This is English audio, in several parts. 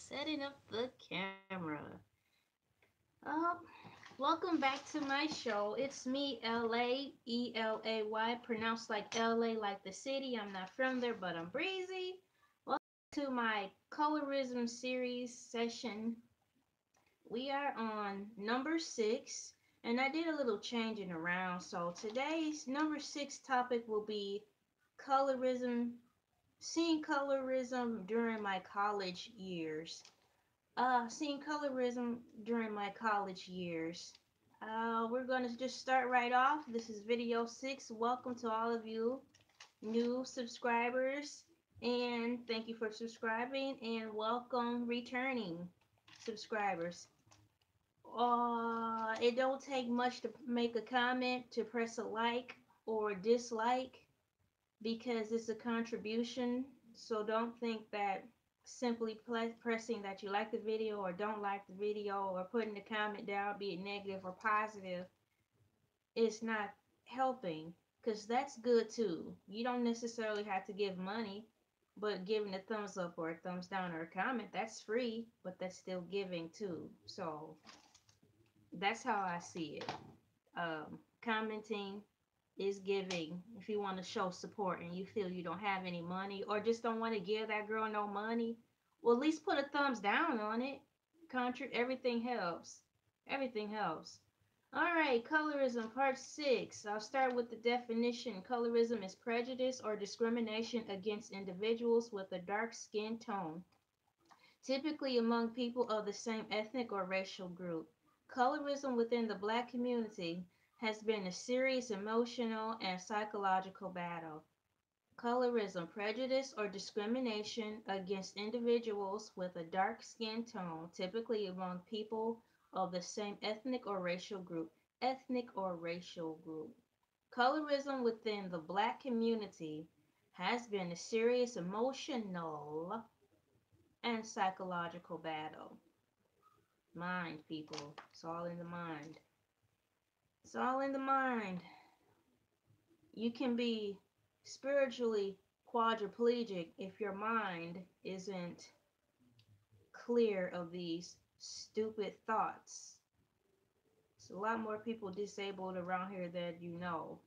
Setting up the camera. Uh, Welcome back to my show. It's me, LA, ELAY, pronounced like LA, like the city. I'm not from there, but I'm breezy. Welcome to my colorism series session. We are on number 6, and I did a little changing around. So today's number 6 topic will be colorism, seeing colorism during my college years. Seeing colorism during my college years. We're going to just start right off. This is video 6. Welcome to all of you new subscribers, and thank you for subscribing, and welcome returning subscribers. It don't take much to make a comment, to press a like or dislike, because it's a contribution. So don't think that simply pressing that you like the video or don't like the video or putting the comment down, be it negative or positive, is not helping, because that's good too. You don't necessarily have to give money, but giving a thumbs up or a thumbs down or a comment, that's free, but that's still giving too. So that's how I see it. Commenting is giving. If you want to show support and you feel you don't have any money or just don't want to give that girl no money, well, at least put a thumbs down on it. Everything helps. Everything helps. All right, colorism, part 6. I'll start with the definition. Colorism is prejudice or discrimination against individuals with a dark skin tone, typically among people of the same ethnic or racial group. Colorism within the Black community has been a serious emotional and psychological battle. Colorism, prejudice or discrimination against individuals with a dark skin tone, typically among people of the same ethnic or racial group. Ethnic or racial group. Colorism within the Black community has been a serious emotional and psychological battle. Mind, people. It's all in the mind. It's all in the mind. You can be spiritually quadriplegic if your mind isn't clear of these stupid thoughts. There's a lot more people disabled around here than you know.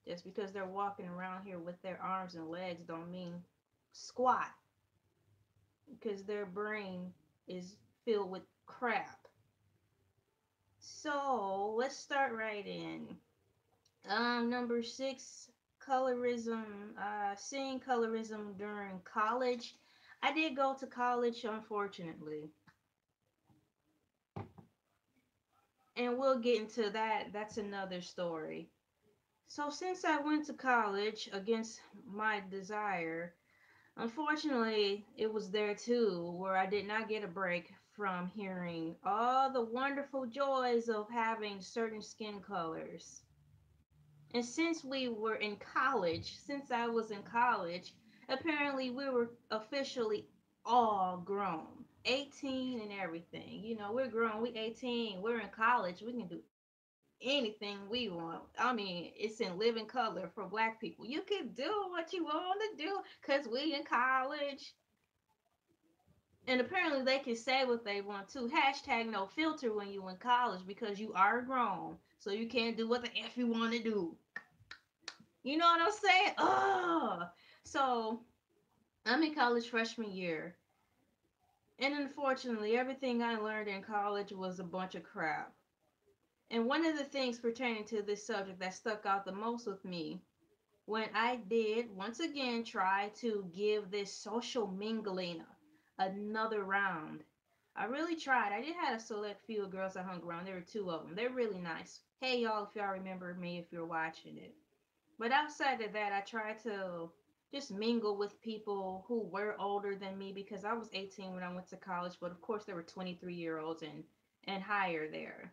Just because they're walking around here with their arms and legs don't mean squat, because their brain is filled with crap. So let's start right in. Number 6, colorism. Seeing colorism during college. I did go to college, unfortunately, and we'll get into that. That's another story. So since I went to college against my desire, unfortunately, it was there too where I did not get a break from hearing all the wonderful joys of having certain skin colors. And since I was in college, apparently we were officially all grown. 18 and everything. You know, we're grown, we 18, we're in college, we can do anything we want. I mean, it's in living color for Black people. You can do what you want to do because we in college. And apparently they can say what they want to. Hashtag no filter when you in college, because you are grown. So you can't do what the F you want to do. You know what I'm saying? So I'm in college freshman year. And unfortunately, everything I learned in college was a bunch of crap. And one of the things pertaining to this subject that stuck out the most with me, when I did once again try to give this social mingling another round. I really tried. I did have a select few of girls I hung around. There were 2 of them. They're really nice. Hey y'all, if y'all remember me, if you're watching it. But outside of that, I tried to just mingle with people who were older than me, because I was 18 when I went to college, but of course there were 23-year-olds and higher there.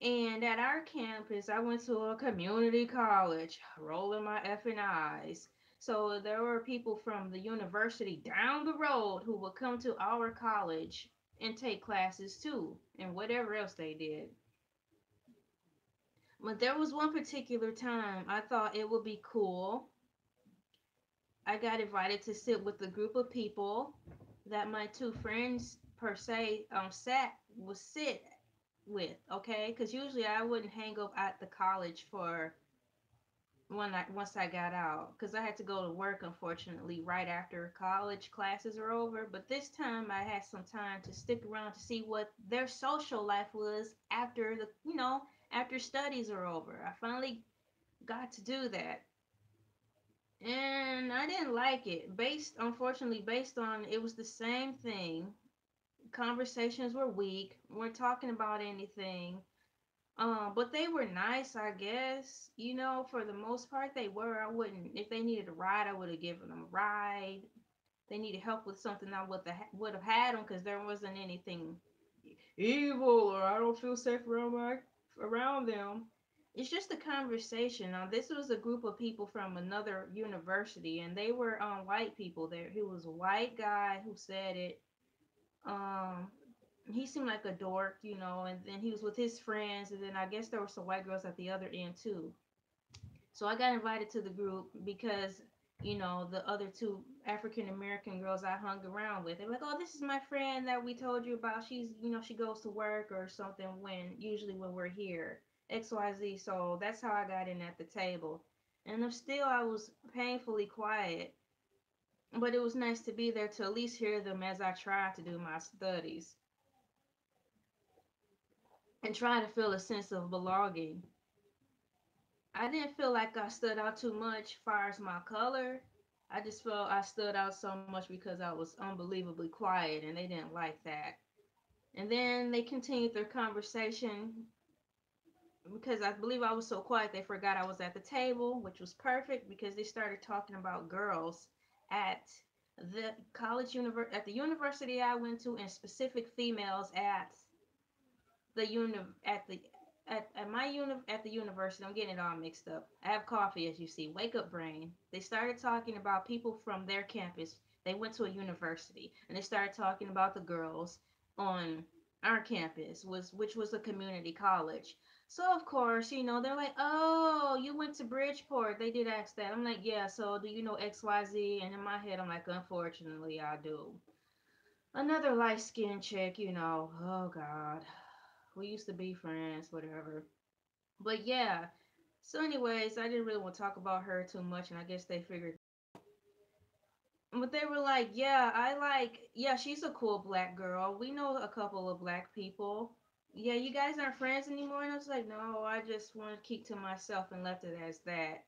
And at our campus, I went to a community college, rolling my effing eyes. So there were people from the university down the road who would come to our college and take classes too, and whatever else they did. But there was one particular time I thought it would be cool. I got invited to sit with a group of people, that my two friends per se sat would sit with, okay? Because usually I wouldn't hang up at the college for when I once I got out, because I had to go to work unfortunately right after college classes are over. But this time I had some time to stick around to see what their social life was after the after studies are over. I finally got to do that. And I didn't like it. Based on it was the same thing. Conversations were weak. We weren't talking about anything. But they were nice, I guess. For the most part, they were. I wouldn't, if they needed a ride, I would have given them a ride. They needed help with something, I would have had them because there wasn't anything evil or I don't feel safe around them. It's just a conversation. This was a group of people from another university, and they were white people there. He was a white guy who said it. Um, he seemed like a dork, and then he was with his friends, and then I guess there were some white girls at the other end too. So I got invited to the group because, the other two African American girls I hung around with, they were like, oh, this is my friend that we told you about. She goes to work or something usually when we're here, XYZ. So that's how I got in at the table. And still, I was painfully quiet, but it was nice to be there to at least hear them as I tried to do my studies and try to feel a sense of belonging. I didn't feel like I stood out too much as far as my color. I just felt I stood out so much because I was unbelievably quiet and they didn't like that. And then they continued their conversation because I believe I was so quiet they forgot I was at the table, which was perfect because they started talking about girls at at the university I went to, and specific females the uni at the at my at the university. I'm getting it all mixed up. I have coffee, as you see. Wake up, brain. They started talking about people from their campus. They went to a university, and they started talking about the girls on our campus, which was a community college. So of course, they're like, "Oh, you went to Bridgeport." They did ask that. I'm like, "Yeah." So do you know XYZ? And in my head, I'm like, "Unfortunately, I do." Another light skinned chick. Oh God, we used to be friends, whatever. But yeah. So, anyways, I didn't really want to talk about her too much, and I guess they figured. But they were like, yeah, she's a cool black girl. We know a couple of black people. Yeah, you guys aren't friends anymore. And I was like, no, I just want to keep to myself and left it as that.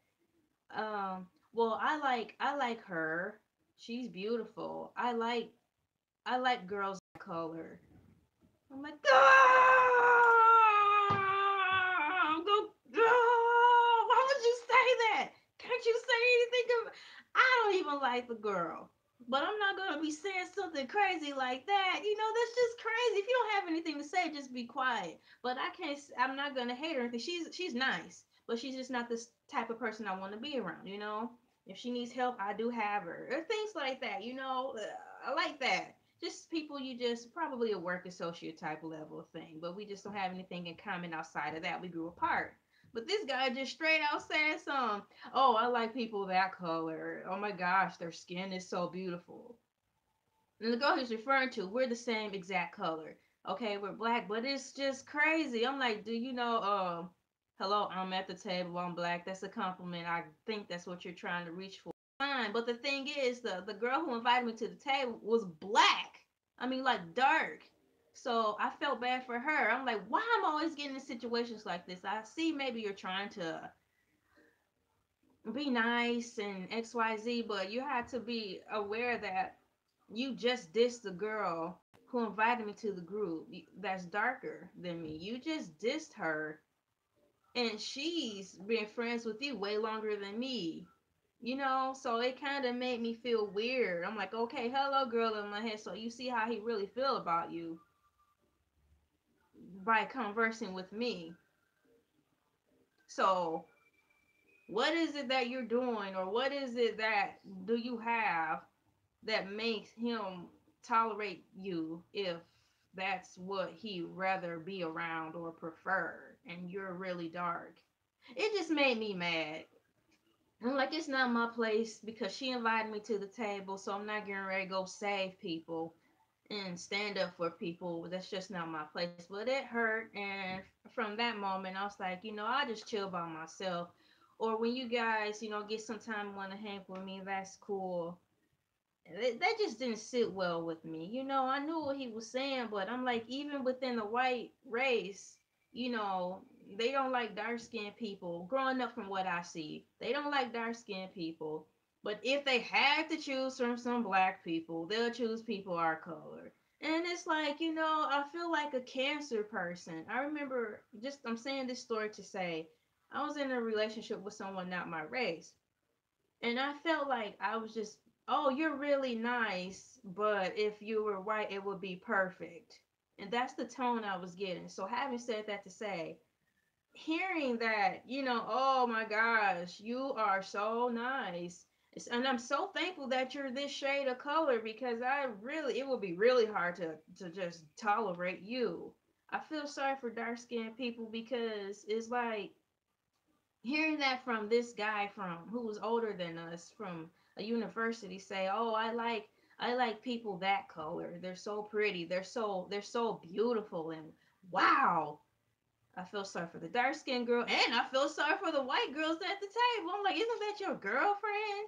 Well, I like her. She's beautiful. I like girls of color. I'm like, go, why would you say that? Can't you say anything? I don't even like the girl. But I'm not gonna be saying something crazy like that. That's just crazy. If you don't have anything to say, just be quiet. But I can't. I'm not gonna hate her anything. She's nice, but she's just not this type of person I want to be around. If she needs help, I do have her, or things like that. I like that. Just people you just probably a work associate type level of thing, but we just don't have anything in common outside of that. We grew apart. But this guy just straight out said some, oh, I like people that color. Oh my gosh, their skin is so beautiful. And the girl he's referring to, we're the same exact color. Okay, we're black, but it's just crazy. I'm like, do you know, hello, I'm at the table, I'm black. That's a compliment. I think that's what you're trying to reach for. Fine. But the thing is, the girl who invited me to the table was black. I mean, like dark. So I felt bad for her. I'm like, why am I always getting in situations like this? I see maybe you're trying to be nice and XYZ, but you have to be aware that you just dissed the girl who invited me to the group that's darker than me. You just dissed her, and she's been friends with you way longer than me. So it kind of made me feel weird. I'm like, okay, hello, girl in my head. So you see how he really feel about you by conversing with me. So what is it that you're doing, or what is it that do you have that makes him tolerate you if that's what he rather be around or prefer, and you're really dark? It just made me mad. I'm like, it's not my place because she invited me to the table, so I'm not getting ready to go save people and stand up for people. That's just not my place. But it hurt, and from that moment, I was like, I just chill by myself. Or when you guys, get some time and want to hang with me, that's cool. That just didn't sit well with me. I knew what he was saying, but I'm like, even within the white race, you know, they don't like dark skinned people. Growing up from what I see, they don't like dark skinned people. But if they had to choose from some black people, they'll choose people our color. And it's like, I feel like a cancer person. I remember I'm saying this story to say, I was in a relationship with someone not my race. And I felt like I was just, oh, you're really nice, but if you were white, it would be perfect. And that's the tone I was getting. So, having said that to say, hearing that, oh my gosh, you are so nice. And I'm so thankful that you're this shade of color because it would be really hard to just tolerate you. I feel sorry for dark skinned people because it's like, hearing that from this guy from who was older than us from a university say, "Oh, I like people that color. They're so pretty. They're so beautiful." And wow, I feel sorry for the dark skinned girl, and I feel sorry for the white girls at the table. I'm like, isn't that your girlfriend?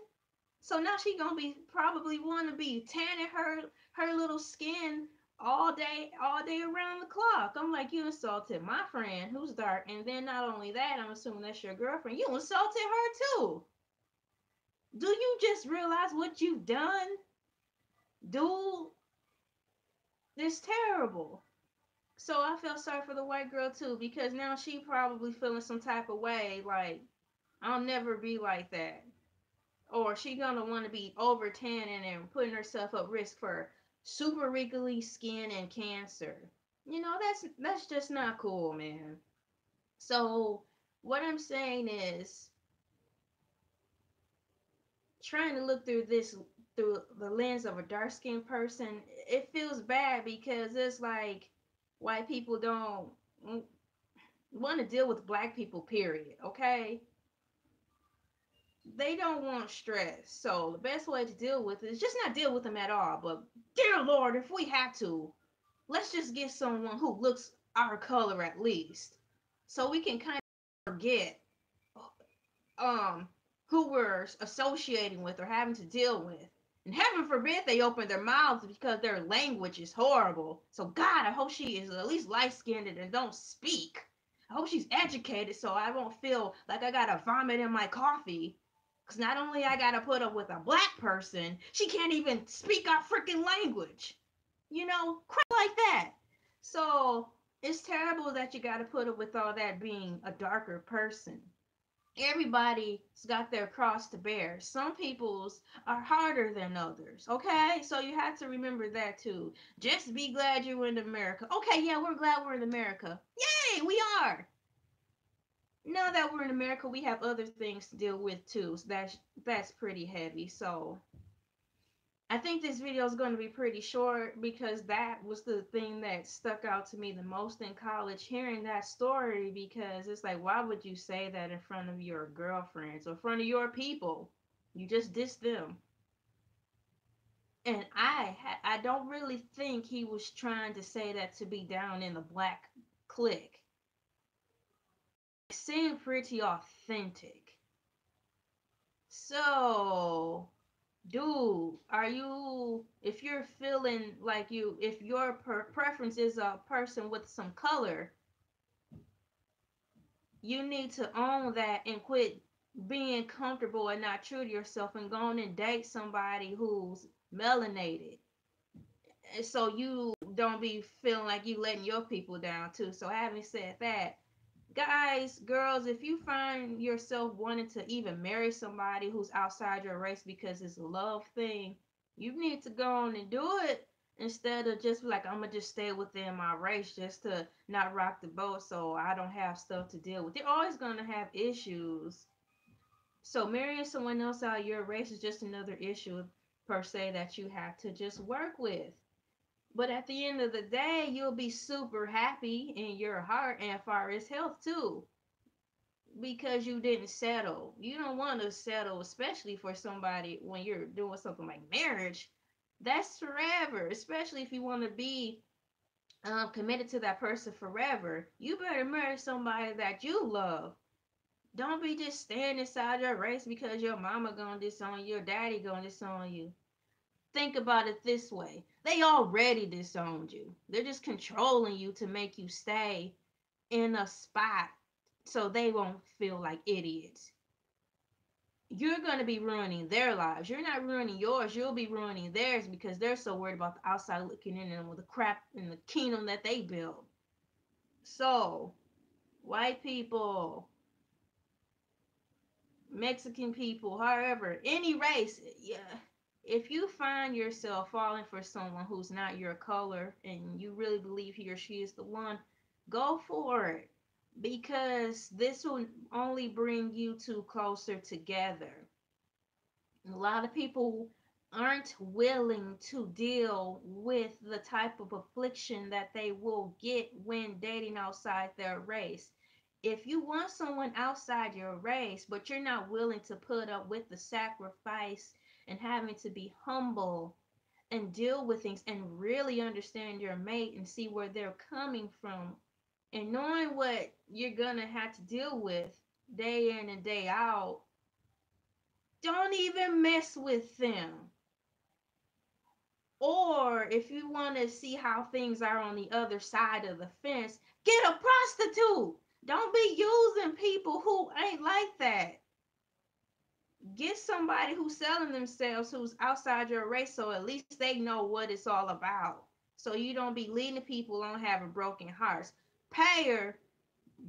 So now she gonna be probably want to be tanning her little skin all day around the clock. I'm like, you insulted my friend who's dark, and then not only that, I'm assuming that's your girlfriend. You insulted her too. Do you just realize what you've done, dude? It's terrible. So I felt sorry for the white girl too because now she probably feeling some type of way like I'll never be like that. Or she gonna want to be over tanning and putting herself at risk for super wrinkly skin and cancer. That's just not cool, man. So what I'm saying is trying to look through the lens of a dark skinned person, it feels bad because it's like white people don't want to deal with black people, period. Okay, they don't want stress. So the best way to deal with it is just not deal with them at all. But dear Lord, if we have to, let's just get someone who looks our color at least. So we can kind of forget um who we're associating with or having to deal with. And heaven forbid they open their mouths because their language is horrible. So God, I hope she is at least light skinned and don't speak. I hope she's educated so I won't feel like I gotta vomit in my coffee. Cause not only I gotta put up with a black person, she can't even speak our freaking language. Crap like that. So it's terrible that you gotta put up with all that being a darker person. Everybody's got their cross to bear. Some people's are harder than others. Okay, so you have to remember that too. Just be glad you're in America. Okay, yeah, we're glad we're in America. Yay, we are. Now that we're in America, we have other things to deal with too. So that's pretty heavy. So I think this video is going to be pretty short because that was the thing that stuck out to me the most in college, hearing that story, because it's like, why would you say that in front of your girlfriends or in front of your people? You just dissed them. And I don't really think he was trying to say that to be down in the black clique. It seemed pretty authentic. So dude, if you're feeling like if your preference is a person with some color, you need to own that and quit being comfortable and not true to yourself and go on and date somebody who's melanated. And so you don't be feeling like you letting your people down too. So having said that, guys, girls, if you find yourself wanting to even marry somebody who's outside your race because it's a love thing, you need to go on and do it instead of just like, I'm gonna just stay within my race just to not rock the boat so I don't have stuff to deal with. You're always gonna have issues. So marrying someone else out of your race is just another issue per se that you have to just work with. But at the end of the day, you'll be super happy in your heart and as far as health too. because you didn't settle. You don't want to settle, especially for somebody when you're doing something like marriage. That's forever, especially if you want to be committed to that person forever. You better marry somebody that you love. Don't be just staying inside your race because your mama gonna disown you, your daddy gonna disown you. Think about it this way: they already disowned you. They're just controlling you to make you stay in a spot so they won't feel like idiots. You're going to be ruining their lives. You're not ruining yours. You'll be ruining theirs because they're so worried about the outside looking in and with the crap in the kingdom that they build. So, white people, Mexican people, however, any race, yeah. If you find yourself falling for someone who's not your color and you really believe he or she is the one, go for it, because this will only bring you two closer together. A lot of people aren't willing to deal with the type of affliction that they will get when dating outside their race. If you want someone outside your race, but you're not willing to put up with the sacrifice and having to be humble and deal with things and really understand your mate and see where they're coming from and knowing what you're gonna have to deal with day in and day out, don't even mess with them. Or if you want to see how things are on the other side of the fence, get a prostitute. Don't be using people who ain't like that. Get somebody who's selling themselves who's outside your race so at least they know what it's all about. So you don't be leading people on having broken hearts. Pay her,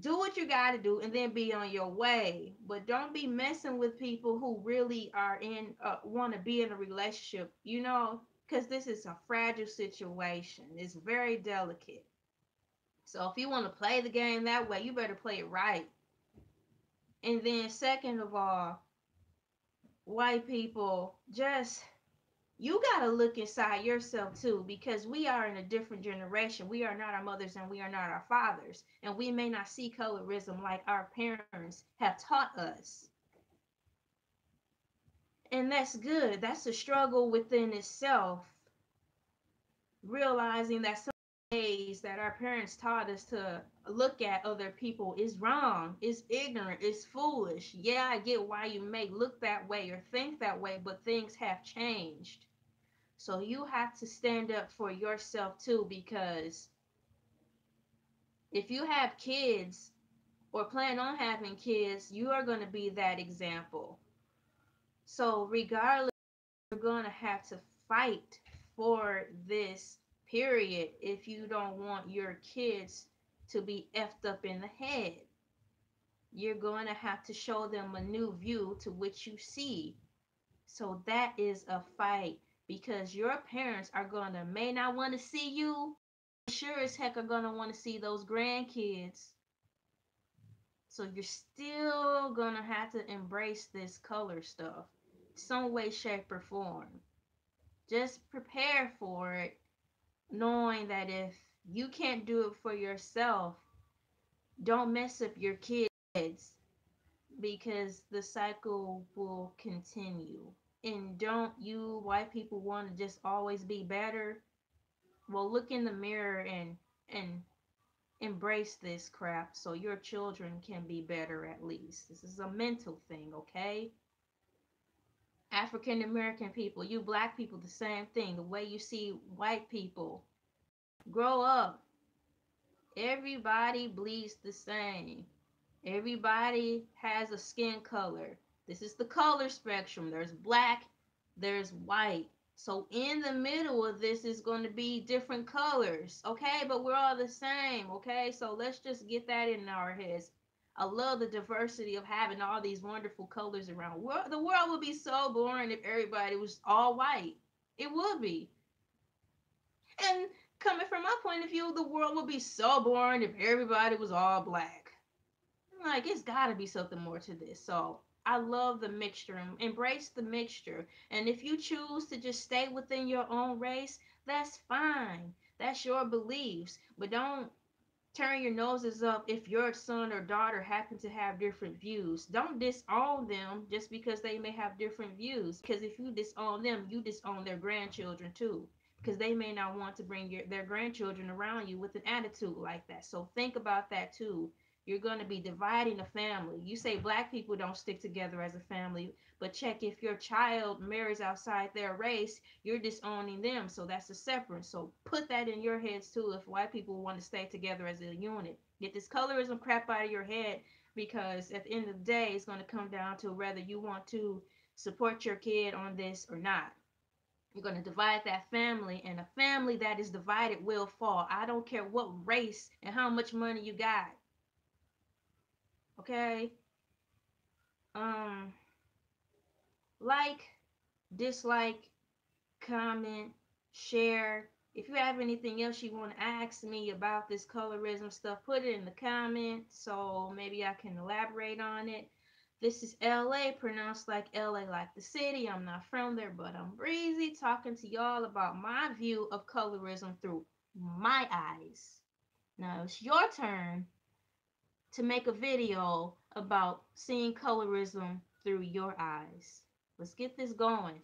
do what you got to do, and then be on your way. But don't be messing with people who really are in want to be in a relationship, because this is a fragile situation. It's very delicate. So if you want to play the game that way, you better play it right. And then second of all, white people, just you got to look inside yourself too, because we are in a different generation. We are not our mothers and we are not our fathers, and we may not see colorism like our parents have taught us. And that's good. That's a struggle within itself, realizing that some ways that our parents taught us to look at other people is wrong, is ignorant, is foolish. Yeah, I get why you may look that way or think that way, but things have changed. So you have to stand up for yourself too, because if you have kids or plan on having kids, you are going to be that example. So regardless, you're going to have to fight for this period if you don't want your kids to be effed up in the head. You're going to have to show them a new view to which you see. So that is a fight, because your parents are going to may not want to see you, sure as heck are going to want to see those grandkids. So you're still going to have to embrace this color stuff some way, shape, or form. Just prepare for it, knowing that if you can't do it for yourself, don't mess up your kids, because the cycle will continue. And don't you white people want to just always be better? Well, look in the mirror and embrace this crap so your children can be better at least. This is a mental thing, okay? African American people, you black people, the same thing. The way you see white people, grow up. Everybody bleeds the same. Everybody has a skin color. This is the color spectrum. There's black, there's white. So in the middle of this is going to be different colors, okay? But we're all the same, okay? So let's just get that in our heads. I love the diversity of having all these wonderful colors around. The world would be so boring if everybody was all white. It would be. And coming from my point of view, the world would be so boring if everybody was all black. Like, it's got to be something more to this. So I love the mixture. Embrace the mixture. And if you choose to just stay within your own race, that's fine. That's your beliefs. But don't turn your noses up if your son or daughter happen to have different views. Don't disown them just because they may have different views. Because if you disown them, you disown their grandchildren too. Because they may not want to bring their grandchildren around you with an attitude like that. So think about that too. You're going to be dividing a family. You say black people don't stick together as a family, but check if your child marries outside their race, you're disowning them. So that's a separate. So put that in your heads too if white people want to stay together as a unit. Get this colorism crap out of your head, because at the end of the day, it's going to come down to whether you want to support your kid on this or not. You're going to divide that family, and a family that is divided will fall. I don't care what race and how much money you got. Okay? Um, like, dislike, comment, share. If you have anything else you want to ask me about this colorism stuff, put it in the comments so maybe I can elaborate on it. This is LA, pronounced like LA, like the city. I'm not from there, but I'm breezy, talking to y'all about my view of colorism through my eyes. Now it's your turn to make a video about seeing colorism through your eyes. Let's get this going.